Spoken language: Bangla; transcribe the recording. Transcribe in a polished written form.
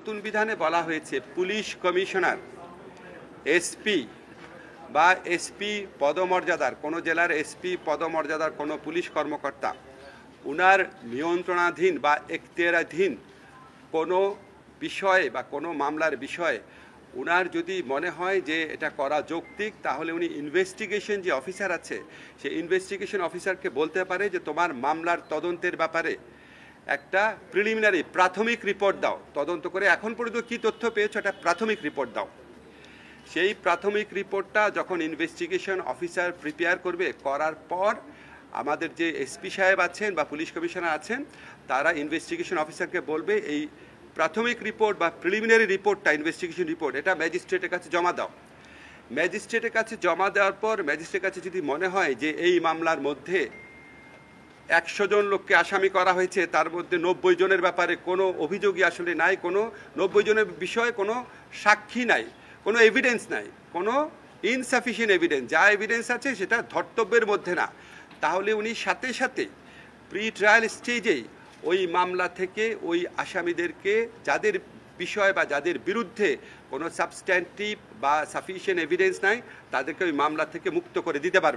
নতুন বিধানে বলা হয়েছে পুলিশ কমিশনার, এসপি বা এসপি পদমর্যাদার কোনো জেলার এসপি পদমর্যাদার কোনো পুলিশ কর্মকর্তা উনার নিয়ন্ত্রণাধীন বা এখতিয়ারাধীন কোনো বিষয়ে বা কোনো মামলার বিষয়ে উনার যদি মনে হয় যে এটা করা যৌক্তিক, তাহলে উনি ইনভেস্টিগেশন যে অফিসার আছে সেই ইনভেস্টিগেশন অফিসারকে বলতে পারে যে তোমার মামলার তদন্তের ব্যাপারে একটা প্রিলিমিনারি প্রাথমিক রিপোর্ট দাও, তদন্ত করে এখন পর্যন্ত কী তথ্য পেয়েছো একটা প্রাথমিক রিপোর্ট দাও। সেই প্রাথমিক রিপোর্টটা যখন ইনভেস্টিগেশন অফিসার প্রিপেয়ার করবে, করার পর আমাদের যে এসপি সাহেব আছেন বা পুলিশ কমিশনার আছেন তারা ইনভেস্টিগেশন অফিসারকে বলবে এই প্রাথমিক রিপোর্ট বা প্রিলিমিনারি রিপোর্টটা, ইনভেস্টিগেশন রিপোর্ট, এটা ম্যাজিস্ট্রেটের কাছে জমা দাও। ম্যাজিস্ট্রেটের কাছে জমা দেওয়ার পর ম্যাজিস্ট্রেটের কাছে যদি মনে হয় যে এই মামলার মধ্যে 100 জন লোককে আসামি করা হয়েছে, তার মধ্যে 90 জনের ব্যাপারে কোনো অভিযোগই আসলে নাই, কোনো 90 জনের বিষয়ে কোনো সাক্ষী নাই, কোনো এভিডেন্স নাই, কোনো ইনসাফিসিয়েন্ট এভিডেন্স, যা এভিডেন্স আছে সেটা ধর্তব্যের মধ্যে না, তাহলে উনি সাথে সাথে প্রি ট্রায়াল স্টেজেই ওই মামলা থেকে ওই আসামিদেরকে, যাদের বিষয় বা যাদের বিরুদ্ধে কোনো সাবস্ট্যান্টিভ বা সাফিসিয়েন্ট এভিডেন্স নাই, তাদেরকে ওই মামলা থেকে মুক্ত করে দিতে পারবেন।